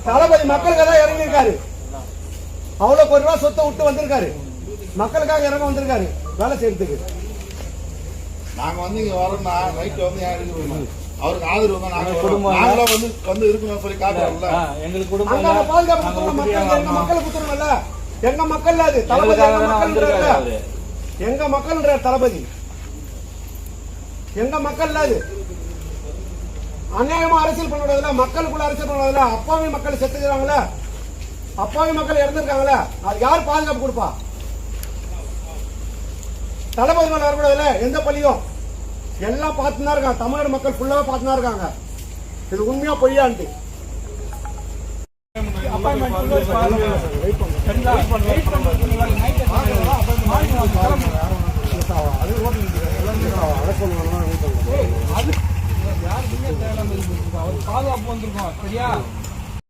தளபதி மக்களுக்கு தான் இறங்கியிருக்காரு. அவ்வளவு கோடி ரூபாய் சொத்தை விட்டு வந்திருக்காரு. மக்களுக்காக இறங்க வந்திருக்காரு வேலை செய்யறதுக்கு. நாங்க வந்து இங்க வரோம்னா நைட்ல வந்து அவருக்கு ஆதரவு தான் நாங்க வந்து இருக்கணும் சொல்லி காட்டுறோம்ல. எங்களுக்கு குடும்பம் பாதுகாப்பு எங்க மக்கள் குத்துறோம்ல. எங்க மக்கள் அது தளபதி எங்க மக்கள்ன்ற தளபதி எங்க மக்கள் அது அநியாயமா அரசியல் பண்ணுறதுல மக்களுக்குள்ள அரசியல் பண்ணுறதுல அப்பாவி மக்கள் செத்துக்கிறாங்களே, அப்பாவி மக்கள் இறந்துருக்காங்களே, அது யார் பாதுகாப்பு கொடுப்பா? தளபதி மேல வரக்கூடாதுல எந்த பள்ளியும் எல்லாம் பார்த்துதான் இருக்காங்க. தமிழ்நாடு மக்கள் ஃபுல்லாவே பார்த்துதான் இருக்காங்க. இது உண்மையா பொய்யான்ட்டு பாதுகாப்பு வந்திருக்கோம் சரியா.